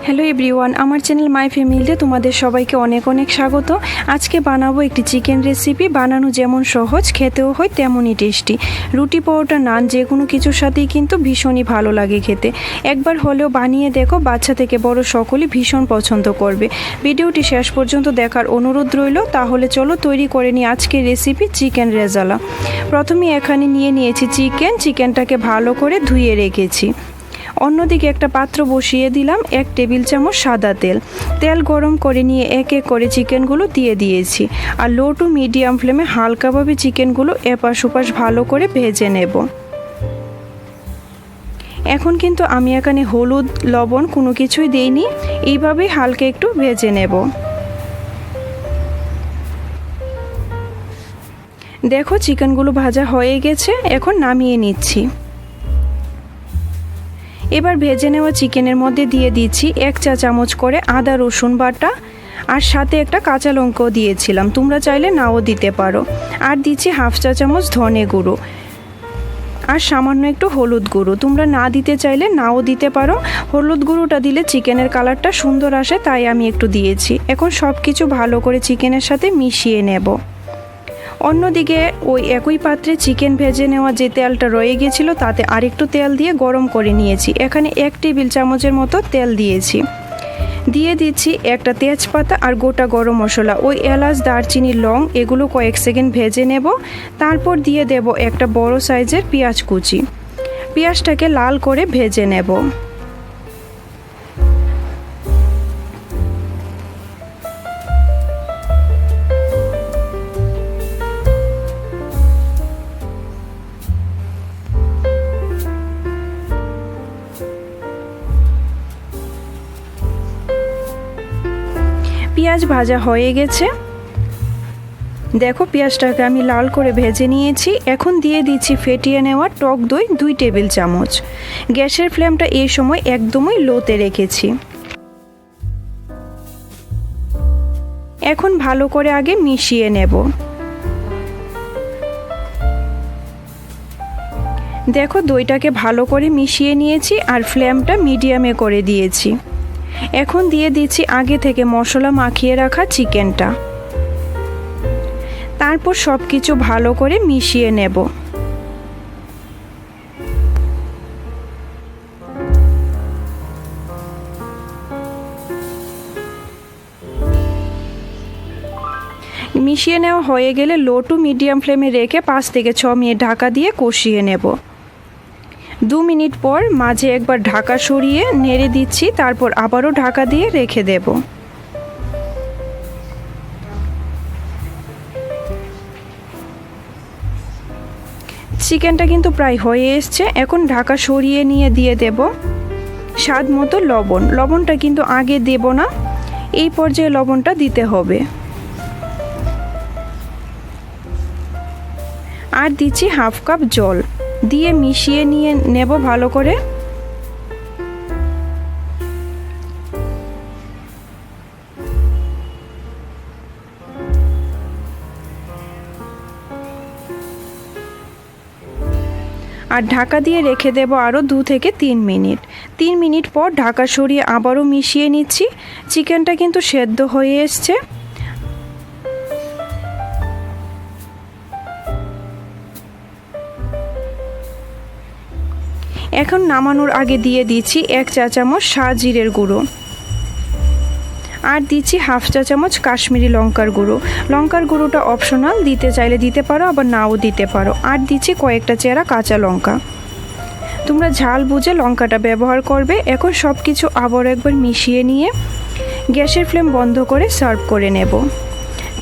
Hello everyone, আমার channel my ফ্যামিলিতে তোমাদের সবাইকে অনেক অনেক স্বাগত। আজকে বানাবো একটি চিকেন রেসিপি। বানানো যেমন সহজ, খেতেও হয় তেমনই টেস্টি। রুটি, পরোটা, নান যে কোনো কিছুর সাথেই কিন্তু ভীষণই ভালো লাগে খেতে। একবার হলেও বানিয়ে দেখো, বাচ্চা থেকে বড় সকলেই ভীষণ পছন্দ করবে। ভিডিওটি শেষ পর্যন্ত দেখার অনুরোধ রইল। তাহলে চলো তৈরি করে নিই আজকের রেসিপি চিকেন রেজালা। প্রথমে এখানে নিয়ে নিয়েছি চিকেনটাকে ভালো করে ধুয়ে রেখেছি। অন্যদিকে একটা পাত্র বসিয়ে দিলাম, 1 টেবিল চামচ সাদা তেল গরম করে নিয়ে এক এক করে চিকেনগুলো দিয়ে দিয়েছি। আর লো টু মিডিয়াম ফ্লেমে হালকাভাবে চিকেনগুলো এপাশ ওপাশ ভালো করে ভেজে নেব। এখন কিন্তু আমি এখানে হলুদ, লবণ কোনো কিছুই দেইনি, এইভাবেই হালকা একটু ভেজে নেব। দেখো চিকেনগুলো ভাজা হয়ে গেছে, এখন নামিয়ে নিচ্ছি। এবার ভেজে নেওয়া চিকেনের মধ্যে দিয়ে দিচ্ছি 1 চা চামচ করে আদা রসুন বাটা, আর সাথে একটা কাঁচা লঙ্কাও দিয়েছিলাম, তোমরা চাইলে নাও দিতে পারো। আর দিচ্ছি 1/2 চা চামচ ধনে গুঁড়ো আর সামান্য একটু হলুদ গুঁড়ো। তোমরা না দিতে চাইলে নাও দিতে পারো। হলুদ গুঁড়োটা দিলে চিকেনের কালারটা সুন্দর আসে, তাই আমি একটু দিয়েছি। এখন সব কিছু ভালো করে চিকেনের সাথে মিশিয়ে নেব। অন্যদিকে ওই একই পাত্রে চিকেন ভেজে নেওয়া যে তেলটা রয়ে গিয়েছিল তাতে আরেকটু তেল দিয়ে গরম করে নিয়েছি। এখানে 1 টেবিল চামচের মতো তেল দিয়েছি। দিয়ে দিচ্ছি একটা তেজপাতা আর গোটা গরম মশলা, ওই এলাচ, দারচিনি, লং, এগুলো কয়েক সেকেন্ড ভেজে নেব। তারপর দিয়ে দেব একটা বড় সাইজের পেঁয়াজ কুচি। পেঁয়াজটাকে লাল করে ভেজে নেব। পেঁয়াজ ভাজা হয়ে গেছে। দেখো পেঁয়াজটাকে আমি লাল করে ভেজে নিয়েছি। এখন দিয়ে দিচ্ছি ফেটিয়ে নেওয়া টক দই 2 টেবিল চামচ। গ্যাসের ফ্লেমটা এই সময় একদমই লোতে রেখেছি। এখন ভালো করে আগে মিশিয়ে নেব। দেখো দইটাকে ভালো করে মিশিয়ে নিয়েছি আর ফ্লেমটা মিডিয়ামে করে দিয়েছি। এখন দিয়ে দিচ্ছি আগে থেকে মশলা মাখিয়ে রাখা চিকেনটা। তারপর সব কিছু ভালো করে মিশিয়ে নেব। মিশিয়ে নেওয়া হয়ে গেলে লো টু মিডিয়াম ফ্লেমে রেখে 5 থেকে 6 মিনিট ঢাকা দিয়ে কষিয়ে নেব। 2 মিনিট পর মাঝে একবার ঢাকা সরিয়ে নেড়ে দিচ্ছি, তারপর আবারও ঢাকা দিয়ে রেখে দেব। চিকেনটা কিন্তু প্রায় হয়ে এসছে। এখন ঢাকা সরিয়ে নিয়ে দিয়ে দেব স্বাদ মতো লবণ। লবণটা কিন্তু আগে দেব না, এই পর্যায়ে লবণটা দিতে হবে। আর দিচ্ছি 1/2 কাপ জল দিয়ে মিশিয়ে নিয়ে নেব ভালো করে। আর ঢাকা দিয়ে রেখে দেব আরও 2 থেকে 3 মিনিট। 3 মিনিট পর ঢাকা সরিয়ে আবারও মিশিয়ে নিচ্ছি। চিকেনটা কিন্তু সেদ্ধ হয়ে এসছে। এখন নামানোর আগে দিয়ে দিচ্ছি 1 চা চামচ শাহজিরের গুঁড়ো আর দিচ্ছি 1/2 চা চামচ কাশ্মীরি লঙ্কার গুঁড়ো। লঙ্কার গুঁড়োটা অপশনাল, দিতে চাইলে দিতে পারো, আবার নাও দিতে পারো। আর দিচ্ছি কয়েকটা চেরা কাঁচা লঙ্কা, তোমরা ঝাল বুঝে লঙ্কাটা ব্যবহার করবে। এখন সব কিছু আবার একবার মিশিয়ে নিয়ে গ্যাসের ফ্লেম বন্ধ করে সার্ভ করে নেব।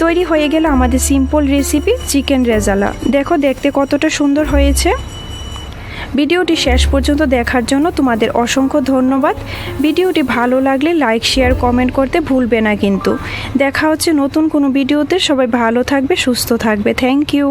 তৈরি হয়ে গেল আমাদের সিম্পল রেসিপি চিকেন রেজালা। দেখো দেখতে কতটা সুন্দর হয়েছে। ভিডিওটি শেষ পর্যন্ত দেখার জন্য তোমাদের অসংখ্য ধন্যবাদ। ভিডিওটি ভালো লাগলে লাইক, শেয়ার, কমেন্ট করতে ভুলবে না কিন্তু। দেখা হচ্ছে নতুন কোনো ভিডিওতে। সবাই ভালো থাকবে, সুস্থ থাকবে। Thank you.